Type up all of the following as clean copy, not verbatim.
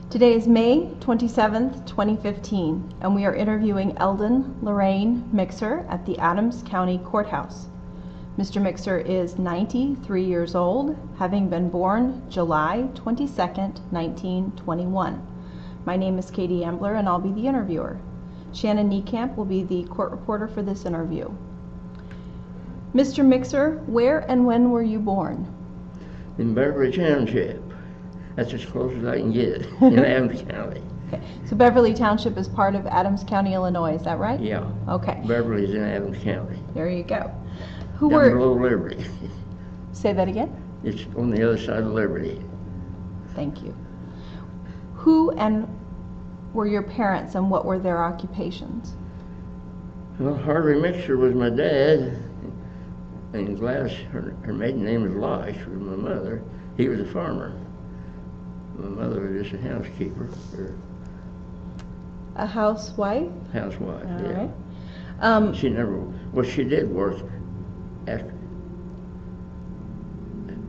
Today is May 27th, 2015, and we are interviewing Eldon Lorraine Mixer at the Adams County Courthouse. Mr. Mixer is 93 years old, having been born July 22nd, 1921. My name is Katie Ambler, and I'll be the interviewer. Shannon Niekamp will be the court reporter for this interview. Mr. Mixer, where and when were you born? In Beverly Township. That's as close as I can get in Adams County. Okay. So Beverly Township is part of Adams County, Illinois, is that right? Yeah. Okay. Beverly's in Adams County. There you go. Down below Liberty. Say that again? It's on the other side of Liberty. Thank you. Who and were your parents, and what were their occupations? Well, Harvey Mixer was my dad, and Gladys, her maiden name was Losh, was my mother. He was a farmer. My mother was just a housekeeper. A housewife? Housewife, all yeah. Right. She never, well, she did work after,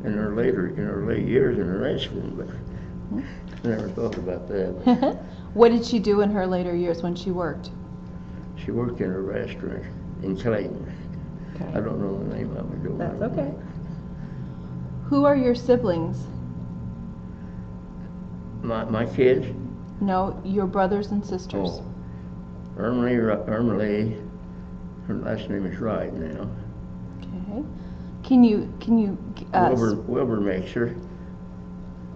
in her late years in a restaurant, but I never thought about that. What did she do in her later years when she worked? She worked in a restaurant in Clayton. Okay. I don't know the name of it. That's okay. Who are your siblings? My kids? No, your brothers and sisters. Oh, Ermelie, her last name is Wright now. Okay. Can you Wilbur Mixer,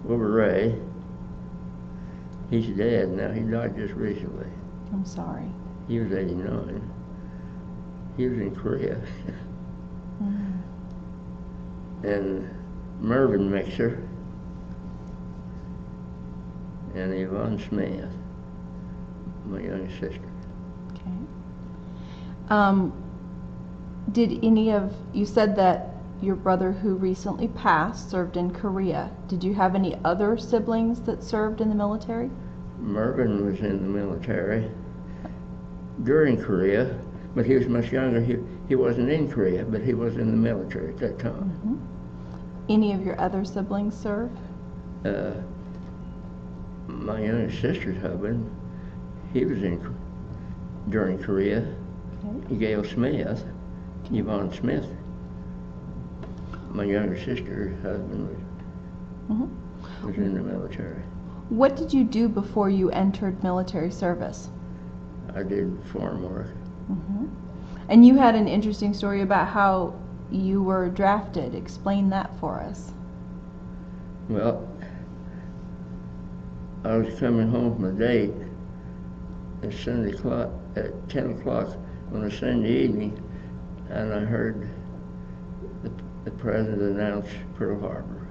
Wilbur Ray. He's dead now. He died just recently. I'm sorry. He was 89. He was in Korea. And Mervyn Mixer and Yvonne Smith, my youngest sister. Okay. Did any of, you said that your brother who recently passed served in Korea. Did you have any other siblings that served in the military? Mervyn was in the military during Korea, but he was much younger. He wasn't in Korea, but he was in the military at that time. Any of your other siblings serve? My youngest sister's husband, he was in during Korea. Okay. Gail Smith, Yvonne Smith. My younger sister's husband was in the military. What did you do before you entered military service? I did farm work. And you had an interesting story about how you were drafted. Explain that for us. Well, I was coming home from a date at 10 o'clock on a Sunday evening, and I heard the President announce Pearl Harbor.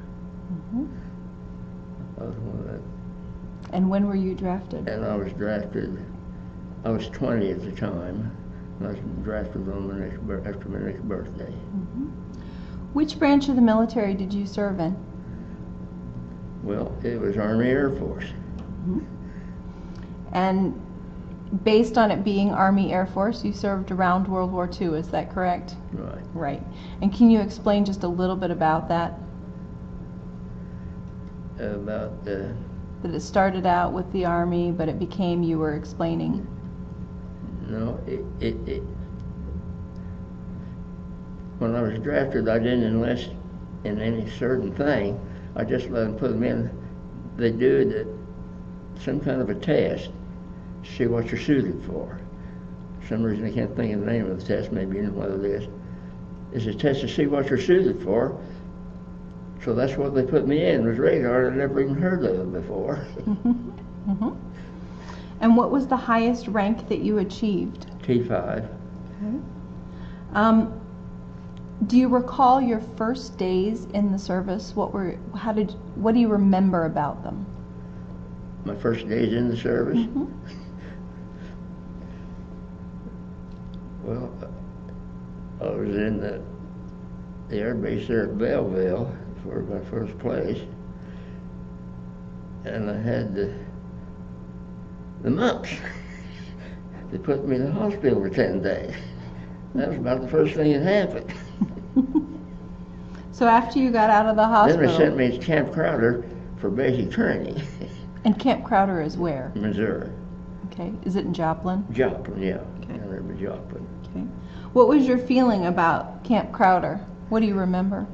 I was one of that. And when were you drafted? And I was drafted, I was 20 at the time, and I was drafted on after my next birthday. Which branch of the military did you serve in? Well, it was Army Air Force. And based on it being Army Air Force, you served around World War II, is that correct? Right. Right. And can you explain just a little bit about that? About that it started out with the Army, but it became, you were explaining. No, when I was drafted, I didn't enlist in any certain thing. I just let them put them in. They do some kind of a test to see what you're suited for. For some reason I can't think of the name of the test, maybe you know what it is. It's a test to see what you're suited for. So that's what they put me in, was radar. I'd never even heard of it before. And what was the highest rank that you achieved? T5. Okay. Do you recall your first days in the service? What do you remember about them? My first days in the service? Well, I was in the air base there at Belleville for my first place, and I had the mumps. They put me in the hospital for 10 days. That was about the first thing that happened. So after you got out of the hospital... Then they sent me to Camp Crowder for basic training. And Camp Crowder is where? Missouri. Okay. Is it in Joplin? Joplin, yeah. Okay. Down there by Joplin. Okay. What was your feeling about Camp Crowder? What do you remember?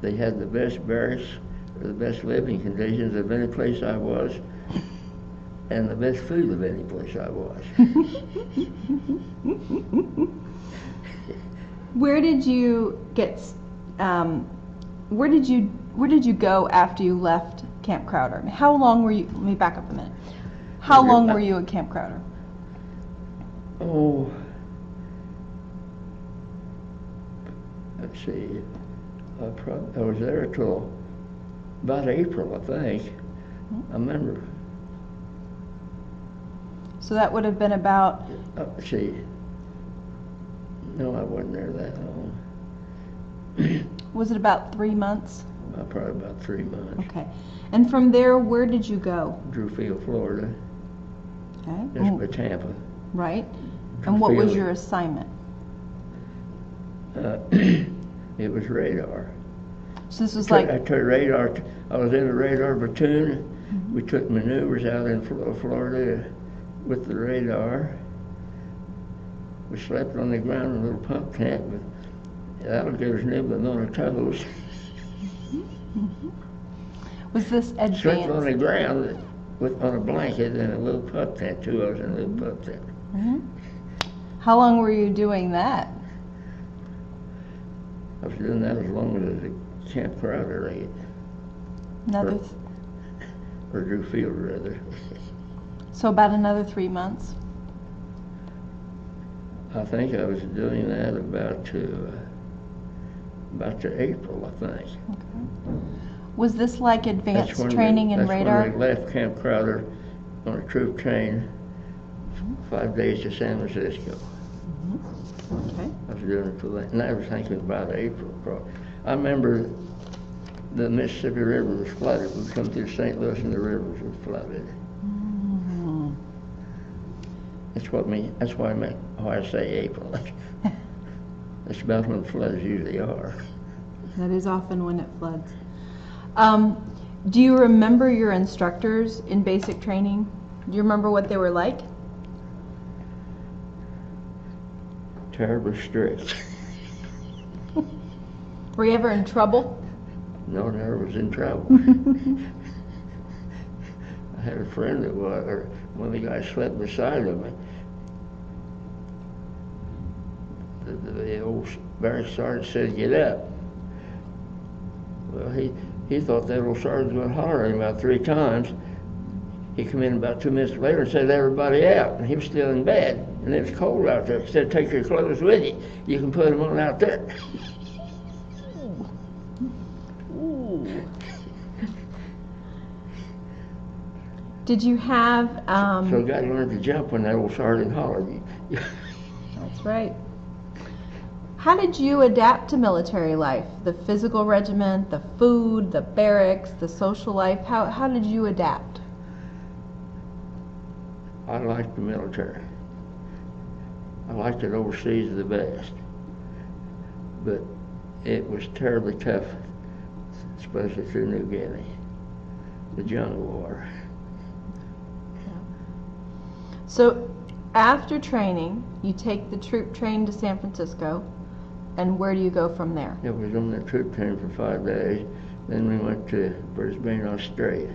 They had the best barracks, or the best living conditions of any place I was, and the best food of any place I was. Where did you get? Where did you go after you left Camp Crowder? How long were you? Let me back up a minute. How long were you at Camp Crowder? Oh, let's see. I was there till about April, I think. I remember. So that would have been about. Let's see. No, I wasn't there that long. Was it about 3 months? Probably about 3 months. Okay. And from there, where did you go? Drewfield, Florida. Okay. Just by Tampa. Right. And what was Drewfield. your assignment? It was radar. So this was I like. took radar. I was in a radar platoon. We took maneuvers out in Florida with the radar. We slept on the ground in a little pump tent with alligators nibbling on our toes. Was this advanced? Slept on the ground on a blanket in a little pup tent. Two of us in a little pup tent. Mm-hmm. How long were you doing that? I was doing that as long as the Camp Crowder ate. Another. Or Drewfield, rather. So about another 3 months. I think I was doing that about to April, I think. Okay. Was this like advanced That's training in radar? That's when we left Camp Crowder on a troop train 5 days to San Francisco. Okay. I was doing it for that, and I was thinking about April. I remember the Mississippi River was flooded. We'd come through St. Louis and the rivers were flooded. Mm-hmm. That's why I say April. That's about when floods usually are. That is often when it floods. Do you remember your instructors in basic training? Do you remember what they were like? Terribly strict. Were you ever in trouble? No, never was in trouble. I had a friend that was, or one of the guys slept beside him. The old barrack sergeant said, "Get up." Well, he thought that old sergeant was going to holler at him about 3 times. He come in about 2 minutes later and said, "Everybody out," and he was still in bed, and it was cold out there. He said, "Take your clothes with you. You can put them on out there." Ooh. Did you have? So you got to learn to jump when that old sergeant hollered. That's right. How did you adapt to military life? The physical regiment, the food, the barracks, the social life. How did you adapt? I liked the military. I liked it overseas the best. But it was terribly tough, especially through New Guinea, the jungle war. So after training, you take the troop train to San Francisco, and where do you go from there? I was on the troop train for 5 days. Then we went to Brisbane, Australia.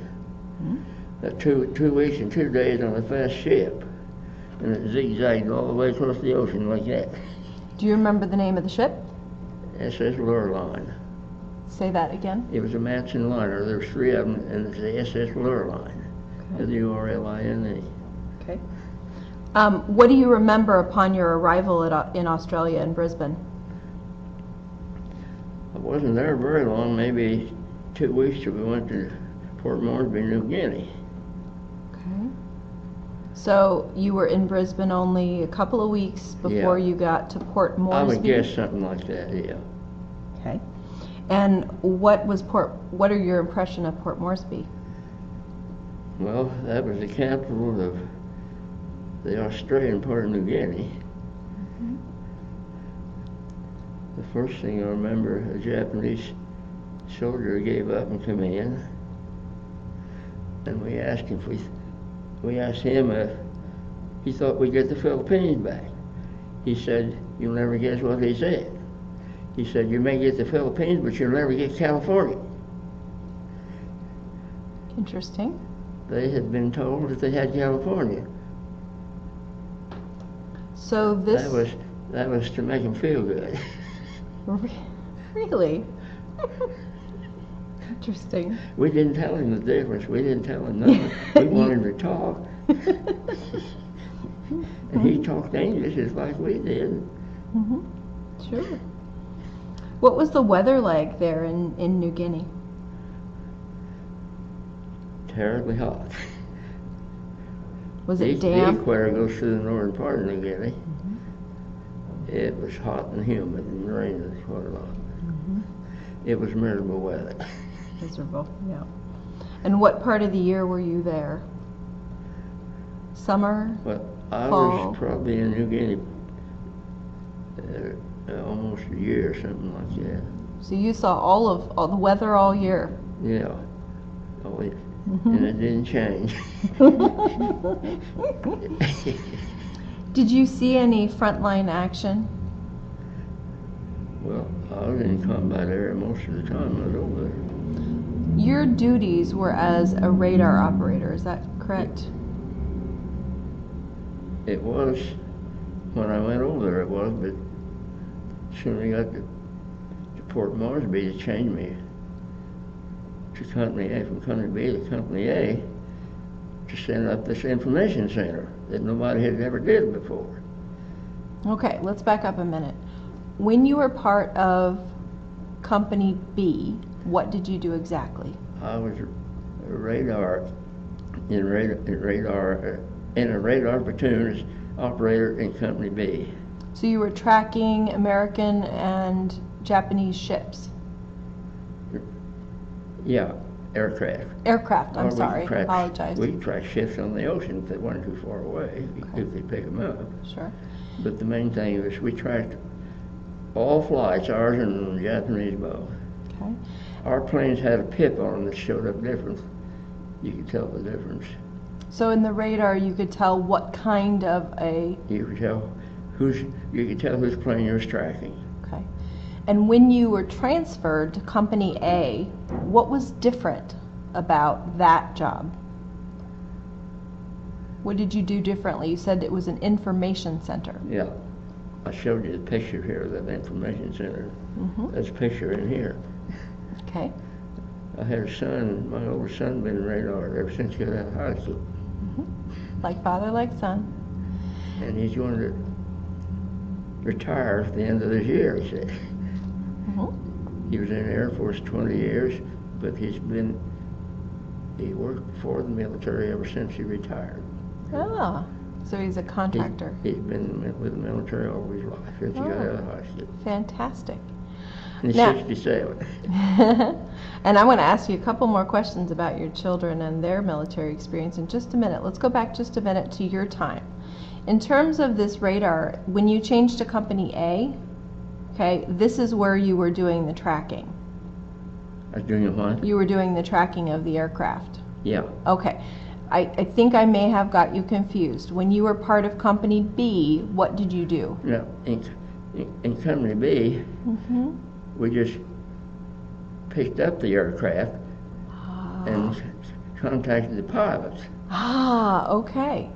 Mm-hmm. 2 weeks and 2 days on a fast ship, and it zigzagged all the way across the ocean like that. Do you remember the name of the ship? SS Lurline. Say that again. It was a Matson liner. There was 3 of them, and it's the SS Lurline. Okay. Lurline. Okay. What do you remember upon your arrival in Australia in Brisbane? I wasn't there very long, maybe 2 weeks till we went to Port Moresby, New Guinea. Okay. So you were in Brisbane only a couple of weeks before you got to Port Moresby? I would guess something like that, yeah. Okay. And what are your impression of Port Moresby? Well, that was the capital of the Australian part of New Guinea. Mm-hmm. The first thing I remember, a Japanese soldier gave up and come in. And we asked him if he thought we'd get the Philippines back. He said, "You'll never guess what he said." He said, "You may get the Philippines, but you'll never get California." Interesting. They had been told that they had California. So this... That was to make him feel good. Really? Interesting. We didn't tell him the difference. We didn't tell him nothing. We wanted him to talk. And he talked English just like we did. Mm-hmm. Sure. What was the weather like there in New Guinea? Terribly hot. Was it The damp? equator goes through the northern part of New Guinea. It was hot and humid and rainy quite a lot. Mm-hmm. It was miserable weather. Miserable, yeah. And what part of the year were you there? Summer? Well, I fall? was probably in New Guinea almost a year or something like that. So you saw all the weather all year? Yeah. Oh, yeah. Mm-hmm. And it didn't change. Did you see any frontline action? Well, I was in combat area most of the time I was over there. Your duties were as a radar operator, is that correct? It was, when I went over there it was, but soon I got to Port Moresby to change me to Company A, from Company B to Company A, to send up this information center that nobody had ever did before. Okay, let's back up a minute. When you were part of Company B, what did you do exactly? I was a radar in a radar platoon operator in Company B. So you were tracking American and Japanese ships? Yeah, aircraft. Aircraft, I'm Or sorry, apologize. We could track ships on the ocean if they weren't too far away, Okay. if they pick them up. Sure. But the main thing was we tracked all flights, ours and the Japanese both. Okay. Our planes had a pip on them that showed up different. You could tell the difference. So in the radar you could tell what kind of a... You could tell whose plane you was tracking. Okay. And when you were transferred to Company A, what was different about that job? What did you do differently? You said it was an information center. Yeah. I showed you the picture here of that information center. Mm-hmm. That's a picture in here. Okay. I had a son, my older son, been in radar ever since he got out of high school. Mm-hmm. Like father, like son. And he's going to retire at the end of this year, he said. Mm-hmm. He was in the Air Force 20 years, but he worked for the military ever since he retired. Ah, so he's a contractor. He's been with the military all his life since he got out of high school. Fantastic. He's Now- 67. And I want to ask you a couple more questions about your children and their military experience in just a minute. Let's go back just a minute to your time. In terms of this radar, when you changed to Company A, okay, this is where you were doing the tracking. I was doing what? You were doing the tracking of the aircraft. Yeah. Okay. I think I may have got you confused. When you were part of Company B, what did you do? No, in Company B, Mm-hmm. we just picked up the aircraft and contacted the pilots. Ah, okay.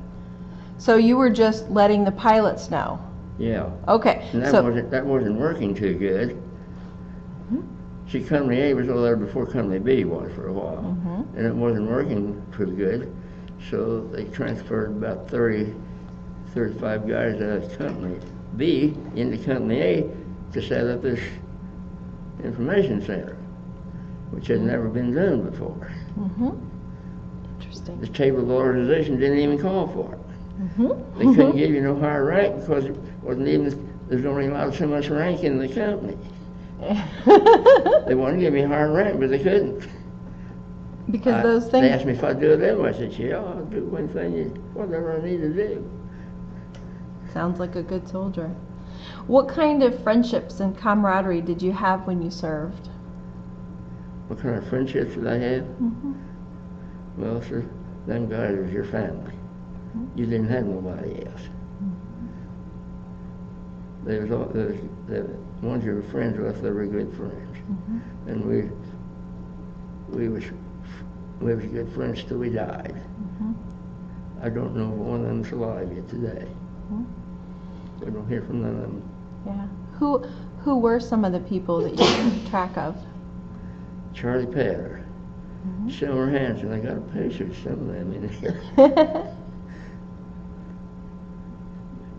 So you were just letting the pilots know. Yeah. Okay. And So that wasn't working too good. See, Company A was over there before Company B was for a while, and it wasn't working too good. So they transferred about 35 guys out of Company B into Company A to set up this information center, which had never been done before. Interesting. The table of organization didn't even call for it. They couldn't give you no higher rank because it wasn't even, there's only allowed so much rank in the company. They wanted to give me a higher rank, but they couldn't. Because those things... They asked me if I'd do it anyway. I said, yeah, I'll do whatever I need to do. Sounds like a good soldier. What kind of friendships and camaraderie did you have when you served? What kind of friendships did I have? Well, sir, them guys was your family. You didn't have nobody else. They was all, the ones you were friends with, they were good friends. And we was good friends till we died. I don't know if one of them's alive yet today. I don't hear from none of them. Yeah. Who were some of the people that you kept track of? Charlie Patter, Silver Hanson. I got a picture of some of them in here.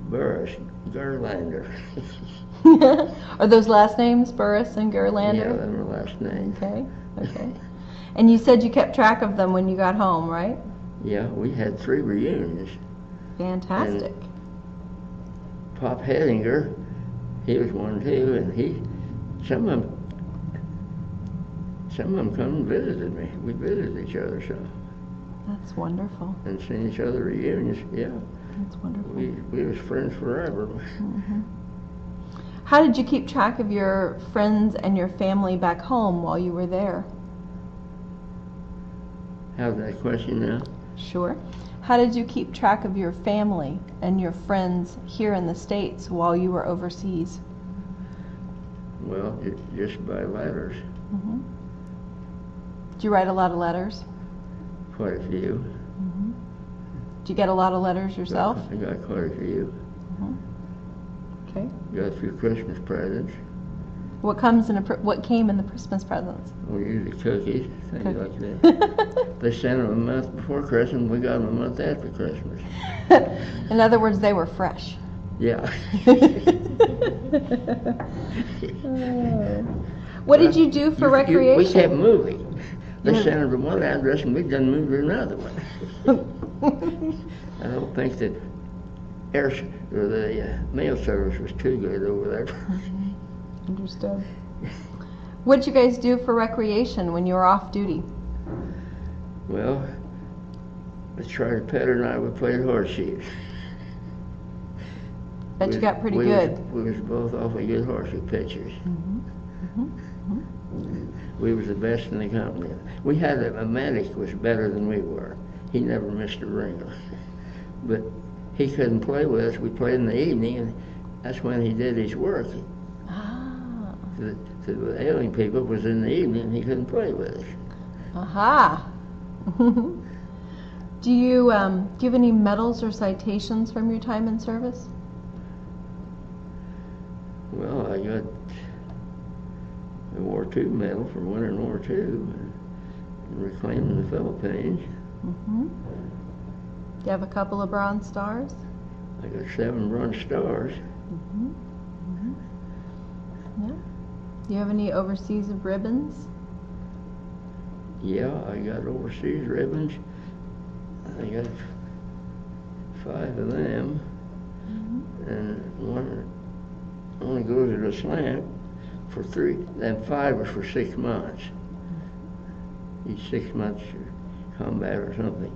Burris, Gerlander. Are those last names, Burris and Gerlander? Yeah, them are last names. Okay, okay. And you said you kept track of them when you got home, right? Yeah, we had 3 reunions. Fantastic. And Pop Hedinger, he was one too, and some of them come and visited me. We visited each other some. That's wonderful. And seen each other reunions, yeah. That's wonderful. We was friends forever. How did you keep track of your friends and your family back home while you were there? How's that question now? Sure. How did you keep track of your family and your friends here in the States while you were overseas? Well, just by letters. Did you write a lot of letters? Quite a few. Did you get a lot of letters yourself? I got quite a few. Okay. Got a few Christmas presents. What came in the Christmas presents? Well, usually cookies, things like that. They sent them a month before Christmas. We got them a month after Christmas. In other words, they were fresh. Yeah. What did you do for recreation? We kept moving. They sent them to one address and we done moved to another one. I don't think that the mail service was too good over there. Understood. What did you guys do for recreation when you were off duty? Well, Charlie Patter and I would play horseshoes. Bet you got pretty good. We was both awfully good horseshoe pitchers. We was the best in the company. We had a medic who was better than we were. He never missed a ringer. But he couldn't play with us. We played in the evening, and that's when he did his work. The ailing people was in the evening, and he couldn't play with us. Aha. Do you have any medals or citations from your time in service? Well, I got the War II medal for winning War II and reclaiming the Philippines. Do you have a couple of bronze stars? I got 7 bronze stars. Yeah. Do you have any overseas ribbons? Yeah, I got overseas ribbons. I got 5 of them, and one only goes at a slant for 3. Then 5 was for 6 months. Each 6 months combat or something.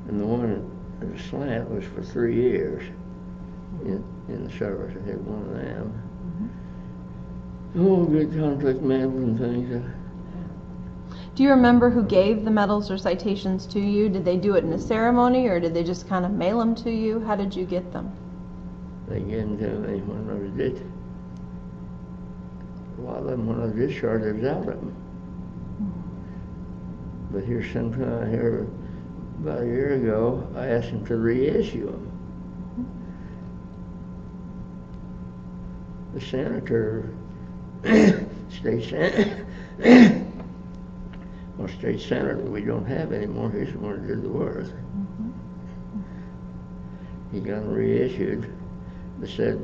And the one at a slant was for 3 years in the service. I had one of them. Oh, good conflict medals and things. Do you remember who gave the medals or citations to you? Did they do it in a ceremony, or did they just kind of mail them to you? How did you get them? They gave them to me when I was discharged. A lot of them when I was discharged, I was out of them. But here sometime, here about a year ago, I asked them to reissue them. The senator, state senator, well, state senator we don't have anymore. He's the one who did the work. He got them reissued. They said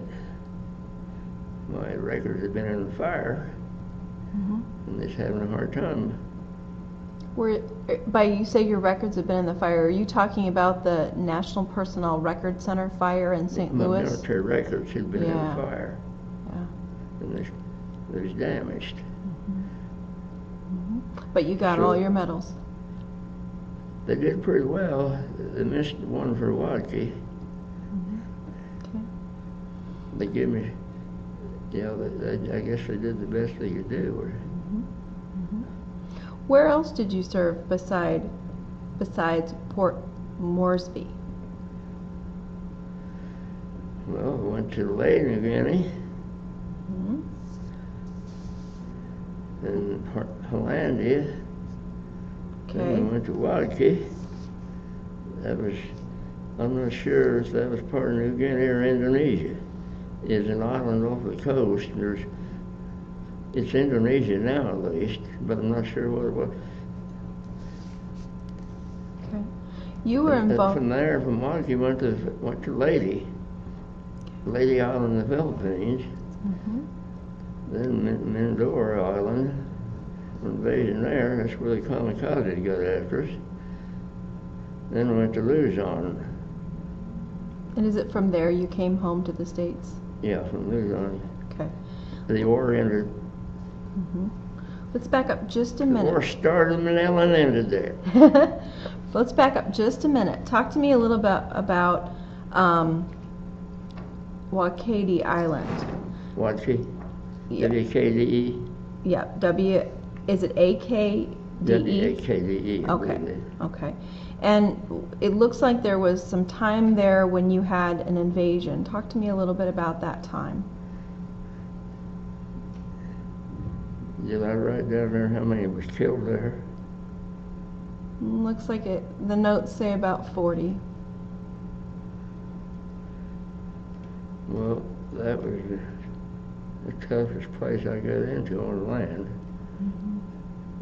my records had been in the fire, and they're having a hard time. By you say your records have been in the fire, are you talking about the National Personnel Record Center fire in St. My Louis? military records had been in the fire, and they was damaged. But you got all your medals. They did pretty well. They missed one for Wadke. Okay. They gave me, I guess they did the best they could do. Where else did you serve besides Port Moresby? Well, I went to Leyden, New Guinea, and Hollandia. Okay. Then I went to Wadki. That was, I'm not sure if that was part of New Guinea or Indonesia. It's an island off the coast. It's Indonesia now at least, but I'm not sure what it was. Okay. You were involved. From there, from Wadki, went to Leyte Island in the Philippines. Then Mindoro Island, invasion there. That's where the kamikaze got after us. Then we went to Luzon. And is it from there you came home to the States? Yeah, from Luzon. Okay. The war ended. Let's back up just a The minute. war started in Manila and ended there. Let's back up just a minute. Talk to me a little bit about Wakati Island. Wadki? Yeah. W-K-D-E? Yeah. Is it A-K-D-E? W-A-K-D-E. Okay. Okay. And it looks like there was some time there when you had an invasion. Talk to me a little bit about that time. Did I write down there how many was killed there? Looks like it. The notes say about 40. Well, that was the toughest place I got into on land.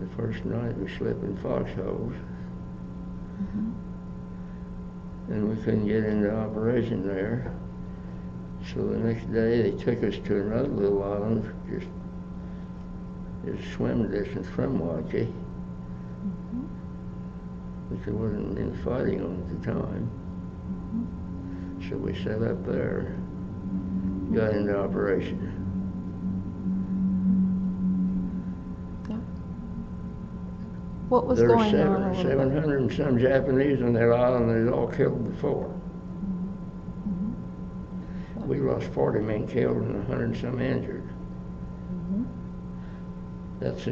The first night we slept in foxholes. And we couldn't get into operation there. So the next day they took us to another little island, just swim distance from Wadki. But there wasn't any fighting on at the time. So we set up there, got into operation. What was There were going on? 700 and some Japanese on that island that had all killed before. We lost 40 men killed and 100 and some injured. That's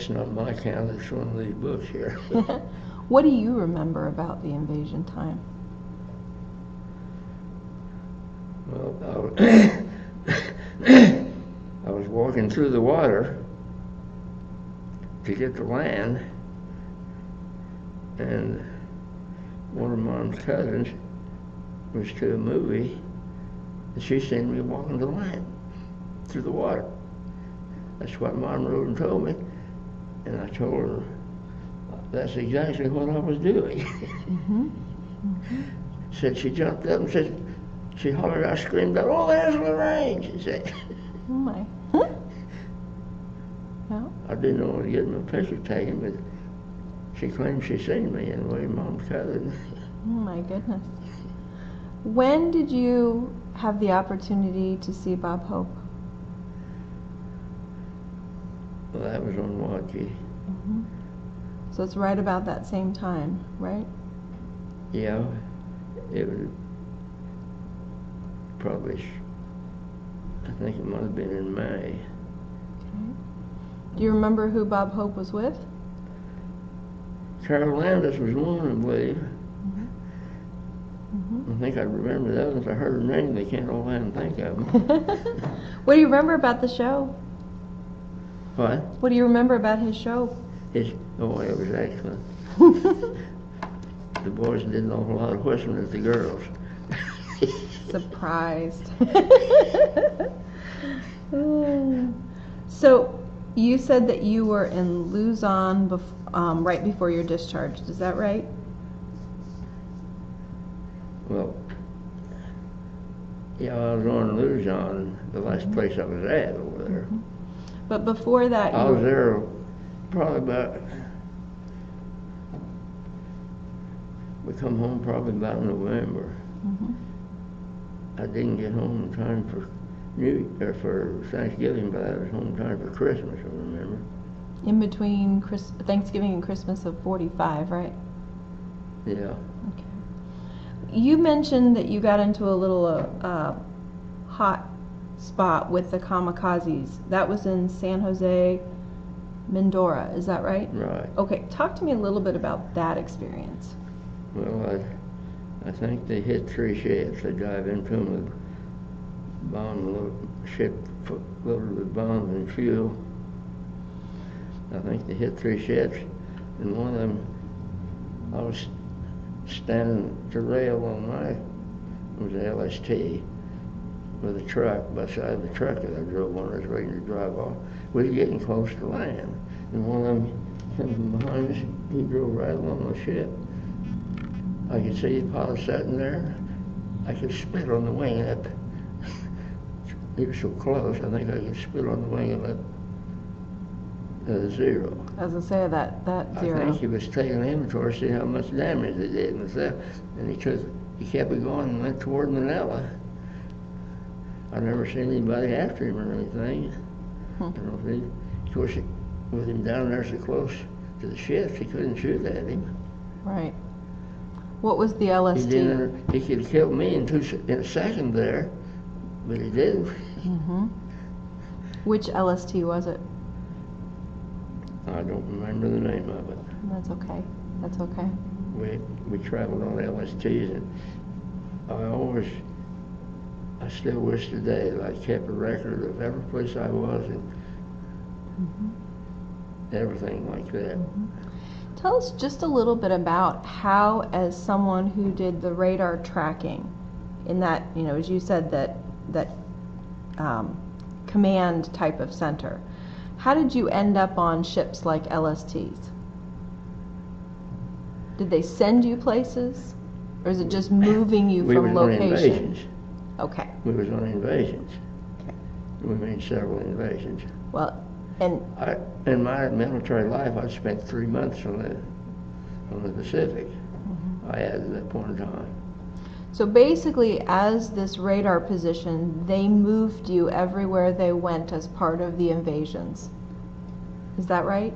not my count, it's one of these books here. What do you remember about the invasion time? Well, I was walking through the water to get to land, and one of Mom's cousins was to a movie, and she seen me walking to land through the water. That's what Mom wrote and told me, and I told her that's exactly what I was doing. Said she jumped up and said, she hollered, I screamed out, "Oh, there's Lorraine," she said. Oh my. Yeah. I didn't know to get my picture taken, but she claimed she seen me anyway, Mom's cousin. Oh my goodness. When did you have the opportunity to see Bob Hope? Well, that was on Wadki. So it's right about that same time, right? Yeah, it was probably, I think it might have been in May. Okay. Do you remember who Bob Hope was with? Carol Landis was one, I believe. I think I remember the others. I heard her name, they can't all hand think of them. What do you remember about the show? What? What do you remember about his show? It was excellent. The boys did an awful lot of whistling at the girls. Surprised. So you said that you were in Luzon right before your discharge. Is that right? Well, yeah, I was on Luzon, the last place I was at over there. But before that, I was there probably about, we come home probably about November. I didn't get home in time for for Thanksgiving, but I was home in time for Christmas, I remember. In between Thanksgiving and Christmas of '45, right? Yeah. Okay. You mentioned that you got into a little hot spot with the kamikazes. That was in San Jose, Mindoro, is that right? Right. Okay, talk to me a little bit about that experience. Well, I think they hit 3 ships. They dive into them with ship loaded with bombs and fuel. I think they hit 3 ships, and one of them, I was standing at the rail on it was an LST with a truck. Beside the truck that I drove on, I was ready to drive off. We were getting close to land, and one of them came from behind us. He drove right along the ship. I could see the pilot sitting there. I could spit on the wing up. He was so close, I think I could spit on the wing up zero. As I say, that zero. I think he was taking inventory to see how much damage it did and stuff. And he kept it going and went toward Manila. I never seen anybody after him or anything. I don't know if of course, with him down there so close to the ships, he couldn't shoot at him. Right. What was the LST? He could have killed me in a second there, but he didn't. Mm-hmm. Which LST was it? I don't remember the name of it. That's okay. That's okay. We traveled on LSTs, and I still wish today that I kept a record of every place I was and everything like that. Tell us just a little bit about how, as someone who did the radar tracking, in that, as you said, that command type of center, how did you end up on ships like LSTs? Did they send you places, or is it just moving you from location? We was on invasions. Okay. We was on invasions. Okay. We made several invasions. Well, and in my military life, I spent 3 months on the Pacific. I had at that point in time. So basically, as this radar position, they moved you everywhere they went as part of the invasions. Is that right?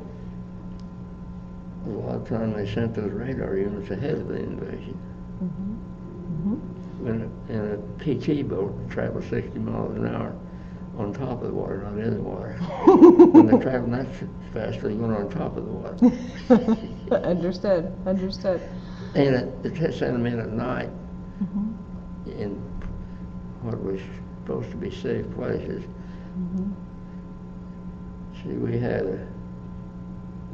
A lot of times they sent those radar units ahead of the invasion. In a PT boat, traveled 60 miles an hour on top of the water, not in the water. When they're traveling that fast, they're going on top of the water. Understood. And they sent them in at night in what was supposed to be safe places. See, we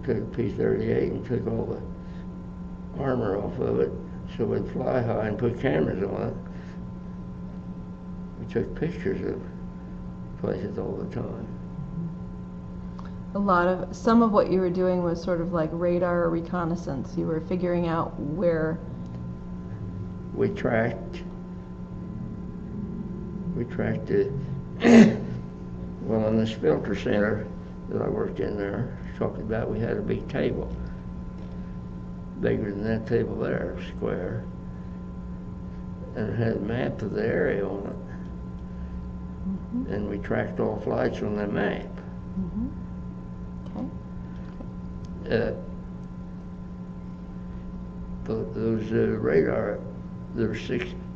took a P-38 and took all the armor off of it so we'd fly high and put cameras on it. We took pictures of places all the time. Some of what you were doing was sort of like radar reconnaissance. You were figuring out where. We tracked well, in this filter center that I worked in there, talking about, we had a big table, bigger than that table there, square, and it had a map of the area on it. And we tracked all flights on that map. Okay. Those radar,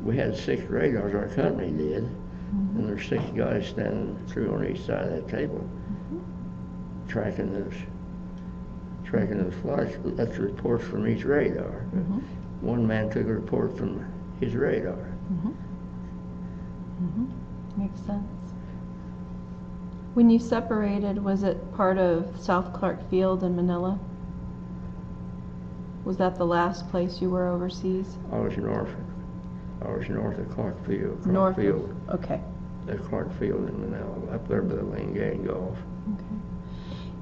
we had 6 radars, our company did, and there's 6 guys standing through on each side of that table, tracking those flights. That's the reports from each radar. One man took a report from his radar. Makes sense. When you separated, was it part of South Clark Field in Manila? Was that the last place you were overseas? I was north of Clark Field. Okay. At Clark Field in Manila, up there by the Lane Gang Golf. Okay.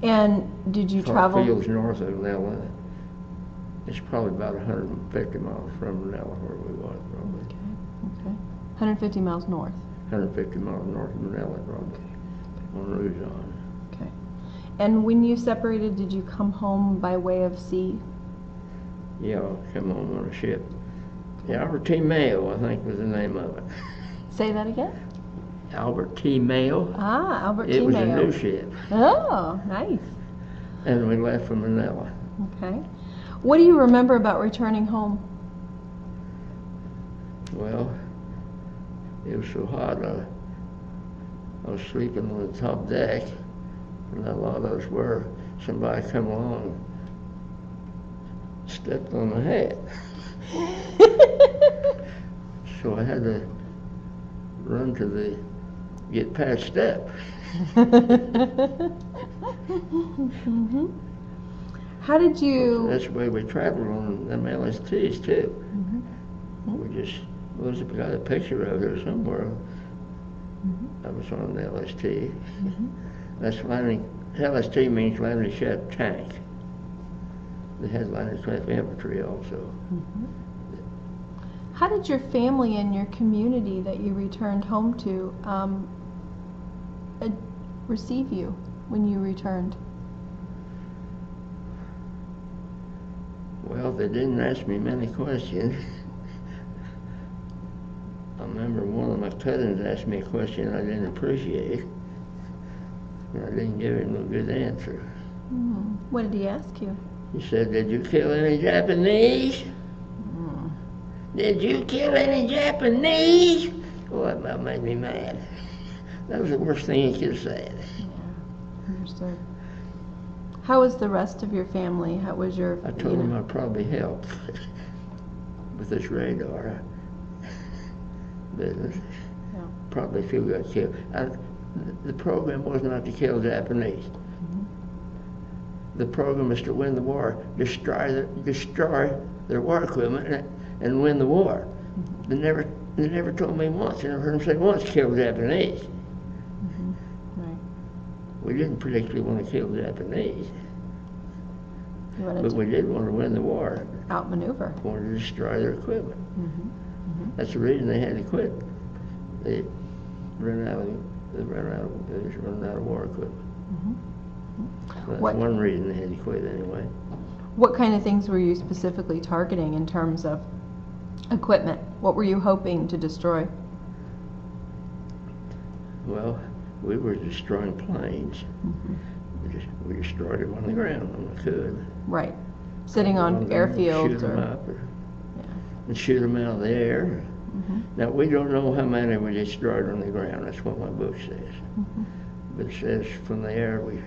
And did you travel? Clark Field's north of Manila. It's probably about 150 miles from Manila where we was, probably. Okay. 150 miles north. 150 miles north of Manila, probably. On Luzon. Okay. And when you separated, did you come home by way of sea? Yeah, I come home on a ship. The Albert T. Mayo, I think, was the name of it. Say that again? Albert T. Mayo. Ah, Albert T. It was Mayo. a new ship. Oh, nice. And we left from Manila. Okay. What do you remember about returning home? Well, it was so hot. I was sleeping on the top deck, and a lot of us were. somebody come along, stepped on the hat. So I had to run to get patched up. Mm-hmm. How did you... That's the way we traveled on them LSTs too. Mm-hmm. We just, Elizabeth got a picture of her somewhere. Mm-hmm. I was on the LST. Mm-hmm. That's landing, LST means landing ship tank. They had landing craft infantry also. Mm-hmm. How did your family and your community that you returned home to receive you when you returned? Well, they didn't ask me many questions. I remember one of my cousins asked me a question I didn't appreciate, and I didn't give him a good answer. Mm. What did he ask you? He said, "Did you kill any Japanese? Did you kill any Japanese?" Oh, that about made me mad. That was the worst thing he could have said. Yeah, understood. How was the rest of your family? How was your... I told him I'd probably help with this radar business. Yeah. Probably if you got killed. The program was not to kill Japanese. Mm-hmm. The program is to win the war, destroy their war equipment, and win the war. Mm-hmm. They never told me once. I never heard them say once, kill Japanese. Mm-hmm. Right. We didn't particularly want to kill Japanese, but we did want to win the war. Outmaneuver. Wanted to destroy their equipment. Mm-hmm. Mm-hmm. That's the reason they had to quit. They run out of war equipment. Mm-hmm. That's one reason they had to quit anyway. What kind of things were you specifically targeting in terms of equipment? What were you hoping to destroy? Well, we were destroying planes. Mm-hmm. We destroyed them on the ground when we could. Right. Sitting on airfields shoot them or... up Yeah. and shoot them out of the air. Mm-hmm. Now, we don't know how many we destroyed on the ground. That's what my book says. Mm-hmm. But it says from the air we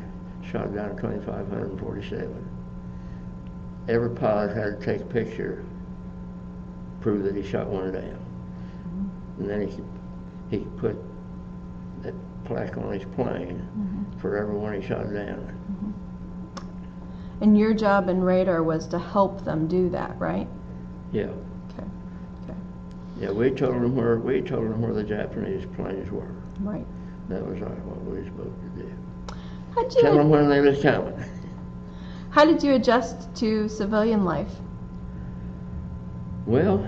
shot down 2,547. Every pilot had to take a picture, prove that he shot one down. Mm-hmm. And then he could put that plaque on his plane for every one he shot down. Mm-hmm. And your job in radar was to help them do that, right? Yeah. Okay. Okay. Yeah, we told them where the Japanese planes were. Right. That was what we were supposed to do. How'd you Tell them when they was coming. How did you adjust to civilian life? Well,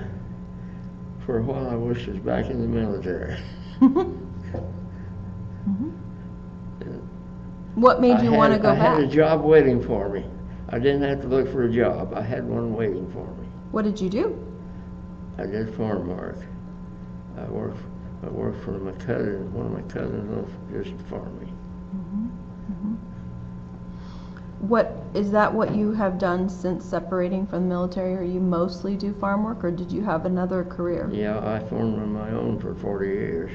for a while I wished I was back in the military. Mm-hmm. What made you want to go back? I had a job waiting for me. I didn't have to look for a job. I had one waiting for me. What did you do? I did farm work. I worked for my cousin. One of my cousins lived just farming. Mm-hmm. Mm-hmm. Is that what you have done since separating from the military? Or you mostly do farm work, or did you have another career? Yeah, I farmed on my own for 40 years.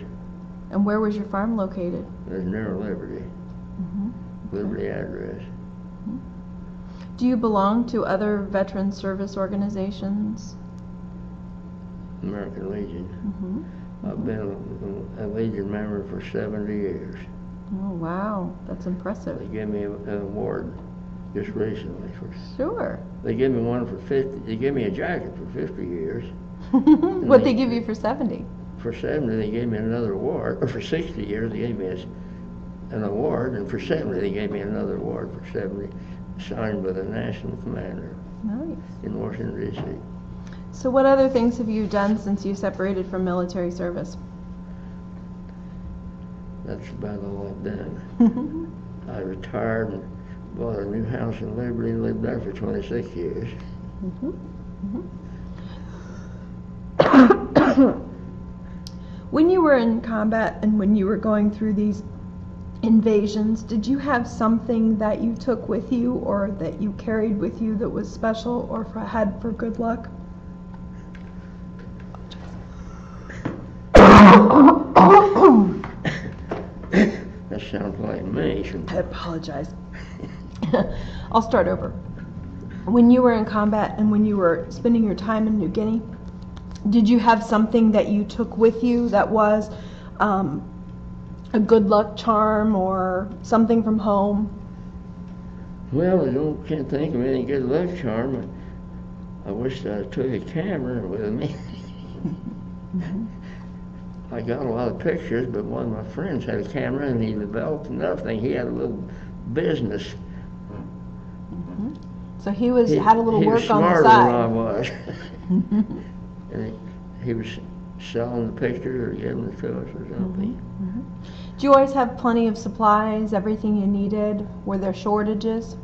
And where was your farm located? It was near Liberty. Mm-hmm. Liberty address. Mm-hmm. Do you belong to other veteran service organizations? American Legion. Mm-hmm. I've been a Legion member for 70 years. Oh, wow. That's impressive. They gave me an award just recently. Sure. They gave me one for 50. They gave me a jacket for 50 years. What'd they give you for 70? For 70, they gave me another award. Or for 60 years, they gave me an award. And for 70, they gave me another award for 70, signed by the national commander. Nice. In Washington, D.C. So what other things have you done since you separated from military service? That's about all I've done. I retired and bought a new house in Liberty and lived there for 26 years. Mm-hmm. Mm-hmm. When you were in combat and when you were going through these invasions, did you have something that you took with you or that you carried with you that was special or had for good luck? That sounds like me. I apologize. I'll start over. When you were in combat and when you were spending your time in New Guinea, did you have something that you took with you that was a good luck charm or something from home? Well, can't think of any good luck charm. I wish I took a camera with me. I got a lot of pictures, but one of my friends had a camera and he developed another thing. He had a little business. So he had a little work on the side. He was smarter than I was. And he was selling the pictures or giving it to us or something. Do you always have plenty of supplies, everything you needed? Were there shortages?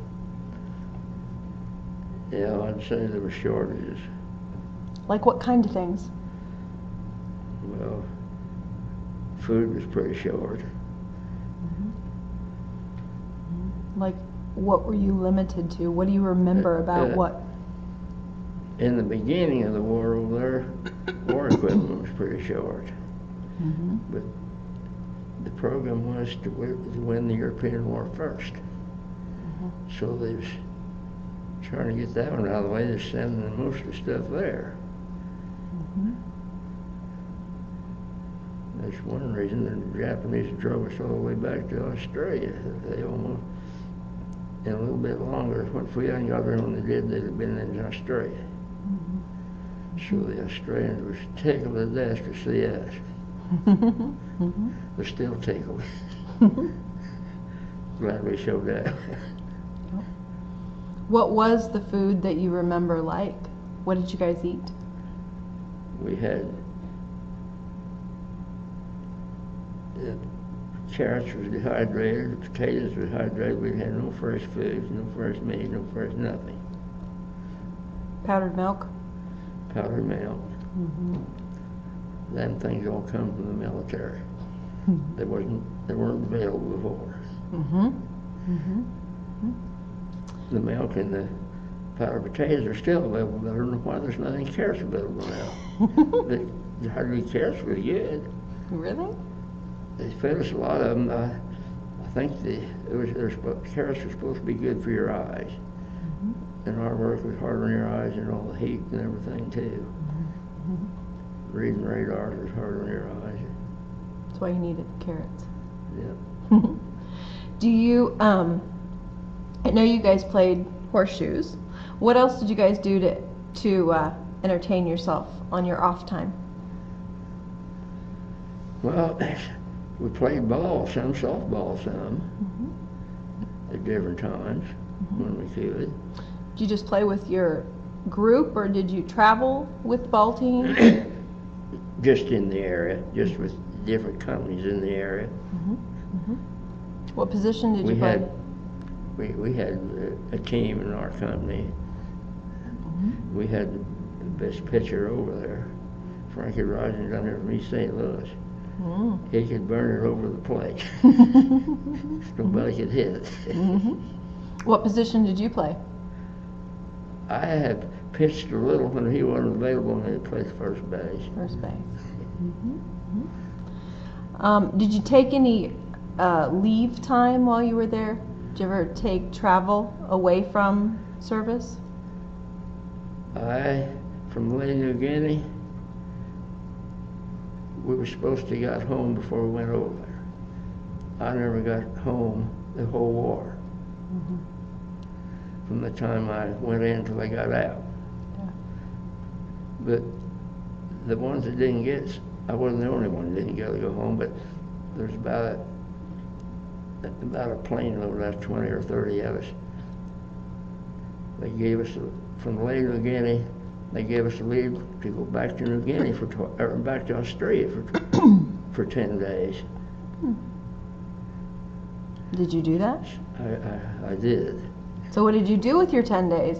Yeah, I'd say there were shortages. Like what kind of things? Well, food was pretty short. Like, what were you limited to? What do you remember about what? In the beginning of the war over there, war equipment was pretty short. But the program was to win the European war first. So they was trying to get that one out of the way. They're sending most of the stuff there. That's one reason the Japanese drove us all the way back to Australia. They almost, in a little bit longer, if we hadn't got there when they did, they'd have been in Australia. So the Australians were tickled to death to see us. They're still tickled. Glad we showed up. What was the food that you remember like? What did you guys eat? We had carrots was dehydrated, potatoes were dehydrated. We had no fresh foods, no fresh meat, no fresh nothing. Powdered milk? Powdered milk. Them things all come from the military. They weren't available before. The milk and the powdered potatoes are still available. I don't know why there's not any carrots available now. They hardly carrots were good. Really? They fed us a lot of them. I think carrots were supposed to be good for your eyes. And our work was hard on your eyes and all the heat and everything too. Reading radars was hard on your eyes. That's why you needed carrots. Yeah. Do you, I know you guys played horseshoes. What else did you guys do to entertain yourself on your off time? Well, we played ball some, softball some, at different times when we could. Did you just play with your group, or did you travel with ball teams? Just in the area, just with different companies in the area. What position did you play? We had a team in our company. We had the best pitcher over there, Frankie Rising, down there from East St. Louis. He could burn it over the plate. Nobody could hit it. What position did you play? I have pitched a little when he wasn't available, and he played first base. First base. Did you take any leave time while you were there? Did you ever take travel away from service? From New Guinea, we were supposed to got home before we went over there. I never got home the whole war. From the time I went in till I got out. But the ones that didn't get, I wasn't the only one that didn't get to go home, but there's about a plane load, that's 20 or 30 of us. They gave us, from New Guinea, they gave us a leave to go back to New Guinea back to Australia for 10 days. Did you do that? I did. So what did you do with your 10 days?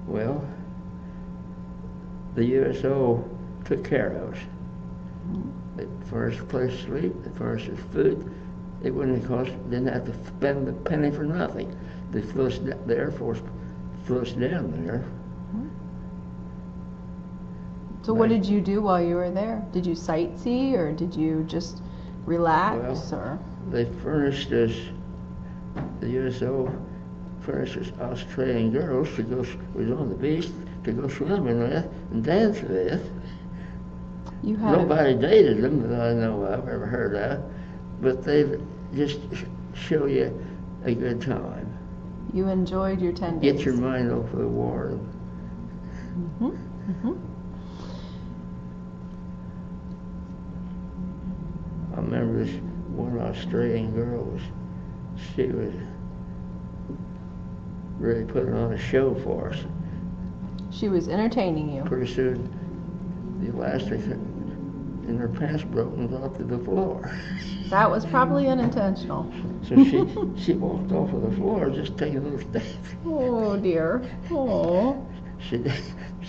Well, the USO took care of us. They furnished a place to sleep, they furnished us food. It didn't have to spend a penny for nothing. They flew us, the Air Force flew us down there. So what did you do while you were there? Did you sightsee, or did you just relax? Well, they furnished us, the USO for instance, Australian girls to go, was on the beach to go swimming with and dance with. You had Nobody dated them that I know of, ever heard of, but they just show you a good time. You enjoyed your 10 days. Get your mind off of the war. Mm-hmm. Mm-hmm. I remember this one Australian girl she was really putting on a show for us. She was entertaining you. Pretty soon, the elastic in her pants broke and dropped to the floor. That was probably unintentional. So she walked off of the floor, just taking a little step. Oh dear. Oh. She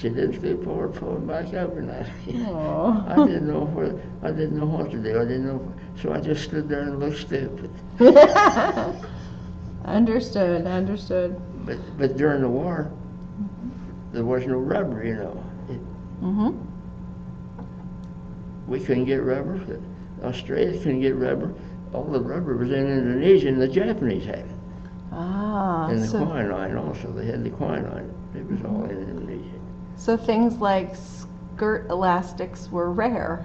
didn't feel forward pulling back up or nothing. Oh. I didn't know what to do. I didn't know, so I just stood there and looked stupid. Understood. But during the war, there was no rubber, you know. Mm-hmm. We couldn't get rubber. Australia couldn't get rubber. All the rubber was in Indonesia, and the Japanese had it. Ah. And the quinine also. They had the quinine. It was all in Indonesia. So things like skirt elastics were rare.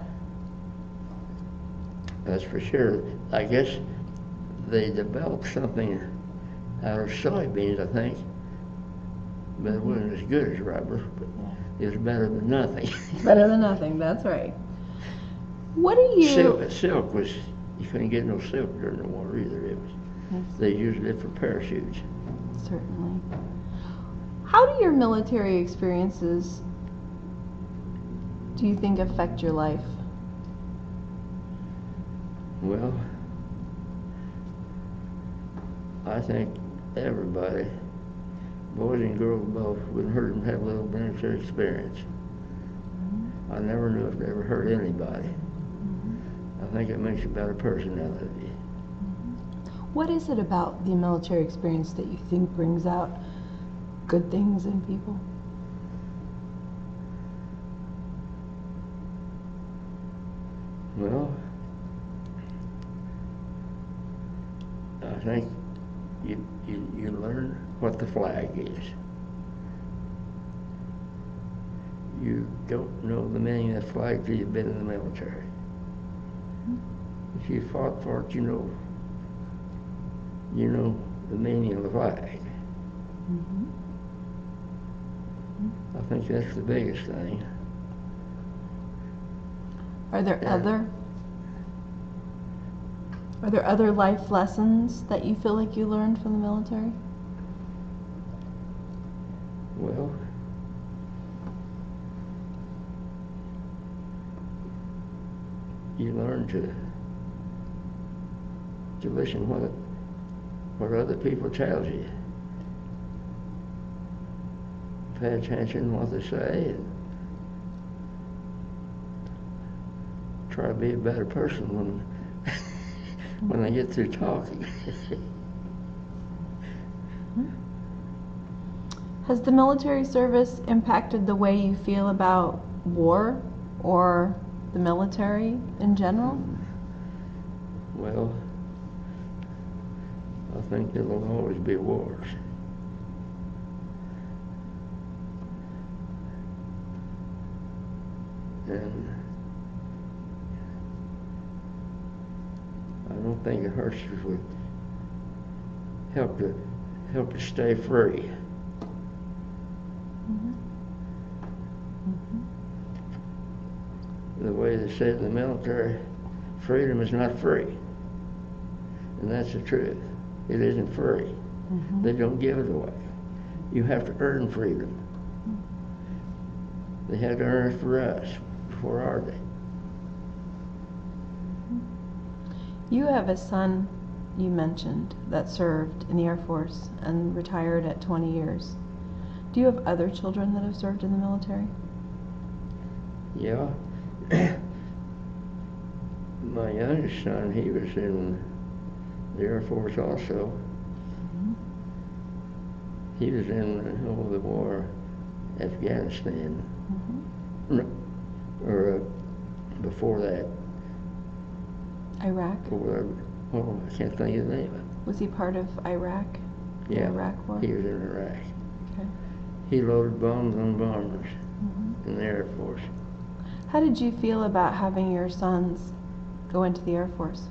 That's for sure. I guess they developed something out of soybeans, I think. But it wasn't as good as rubber. But it was better than nothing. Better than nothing, that's right. What do you... Silk was, you couldn't get no silk during the war either. It was, they used it for parachutes. Certainly. How do your military experiences, do you think, affect your life? Well, I think everybody, boys and girls both, wouldn't hurt them to have a little military experience. I never knew if they ever hurt anybody. I think it makes a better person out of you. What is it about the military experience that you think brings out good things in people? Well, I think you learn what the flag is. You don't know the meaning of the flag till you've been in the military. If you fought for it, you know the meaning of the flag. Mm-hmm. I think that's the biggest thing. Are there other life lessons that you feel like you learned from the military? Well, you learn to listen what other people tell you. Pay attention to what they say and try to be a better person when I get through talking. Has the military service impacted the way you feel about war or the military in general? Well, I think there will always be wars. And I don't think it hurts if we help to stay free. Mm-hmm. Mm-hmm. The way they say in the military, freedom is not free. And that's the truth. It isn't free. Mm-hmm. They don't give it away. You have to earn freedom. They had to earn it for us before our day. You have a son, you mentioned, that served in the Air Force and retired at 20 years. Do you have other children that have served in the military? Yeah. My youngest son, he was in the Air Force also. Mm-hmm. He was in the war, Afghanistan, Mm-hmm. or before that. Iraq? Or whatever. Oh, I can't think of the name of it. Was he part of Iraq? the Yeah, Iraq War? he was in Iraq. Okay. He loaded bombs on bombers in the Air Force. How did you feel about having your sons go into the Air Force?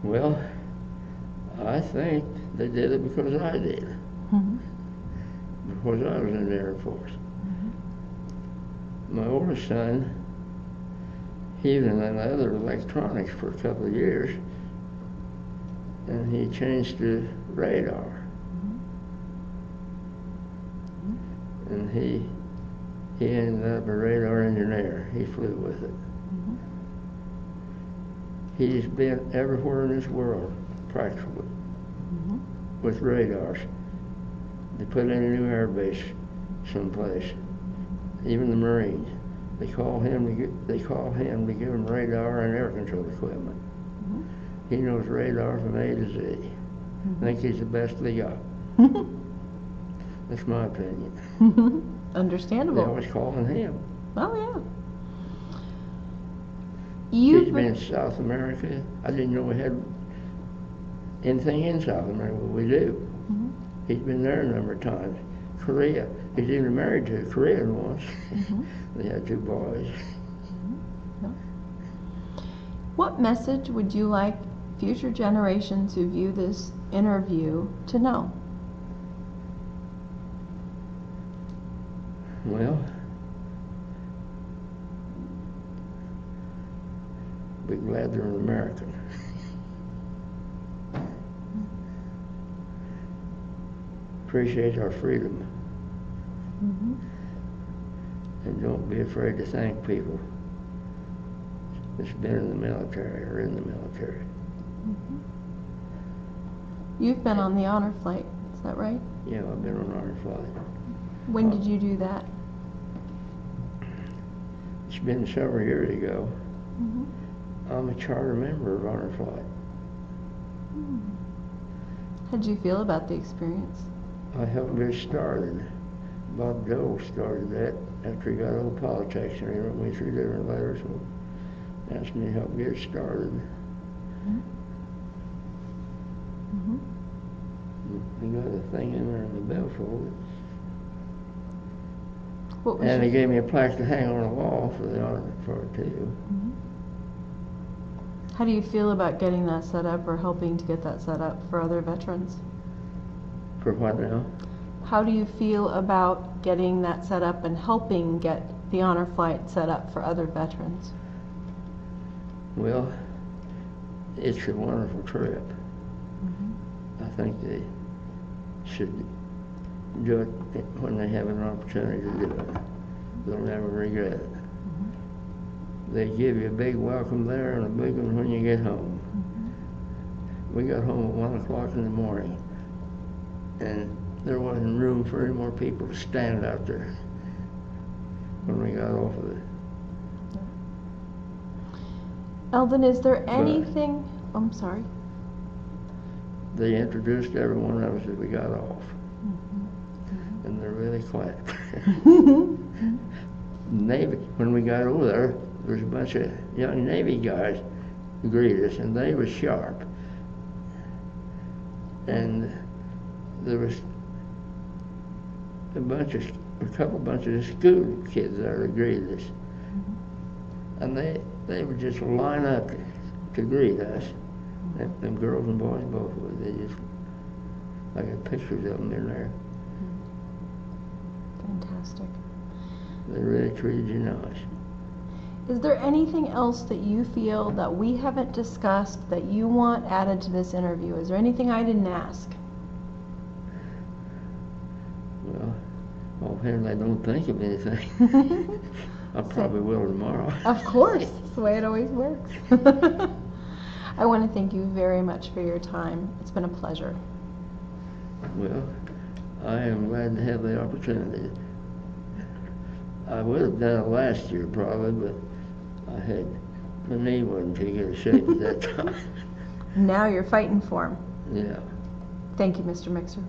Well, I think they did it because I did. Because I was in the Air Force. My oldest son, he was in other electronics for a couple of years, and he changed to radar. And he ended up a radar engineer. He flew with it. He's been everywhere in this world, practically, with radars. They put in a new air base someplace. Even the Marines, they call him to give him radar and air control equipment. He knows radar from A to Z. I think he's the best they got. That's my opinion. Understandable. They always calling him. Oh, yeah. He's been in South America. I didn't know we had anything in South America, but we do. He's been there a number of times. Korea. He's even married to a Korean once. They had 2 boys. What message would you like future generations who view this interview to know? Well, be glad they're an American. Appreciate our freedom. And don't be afraid to thank people that's been in the military or in the military. You've been on the honor flight, is that right? Yeah, I've been on honor flight. When did you do that? It's been several years ago. I'm a charter member of honor flight. How did you feel about the experience? I helped get started. Bob Dole started that after he got out of politics, and he wrote me 3 different letters and asked me to help get started. We got a thing in there in the billfold. And they gave me a plaque to hang on the wall for the honor for it too. How do you feel about getting that set up or helping to get that set up for other veterans? For what now? How do you feel about getting that set up and helping get the honor flight set up for other veterans? Well, it's a wonderful trip. I think they should do it when they have an opportunity to do it. They'll never regret it. They give you a big welcome there and a big one when you get home. We got home at 1 o'clock in the morning, and there wasn't room for any more people to stand out there when we got off of it. Eldon, is there anything... I'm sorry. They introduced every one of us as we got off. And they really clapped. Navy, when we got over there was a bunch of young Navy guys who greeted us, and they were sharp. And there was a couple bunches of school kids there that greeted us. And they would just line up to greet us. Them girls and boys both would. They just, I got pictures of them in there. Fantastic. They really treated you nice. Is there anything else that you feel that we haven't discussed that you want added to this interview? Is there anything I didn't ask? Well, offhand, I don't think of anything. I probably will tomorrow. Of course. That's the way it always works. I want to thank you very much for your time. It's been a pleasure. Well, I am glad to have the opportunity. I would have done it last year probably, but my knee wasn't too good a shape at that time. Now you're fighting for him. Yeah. Thank you, Mr. Mixer.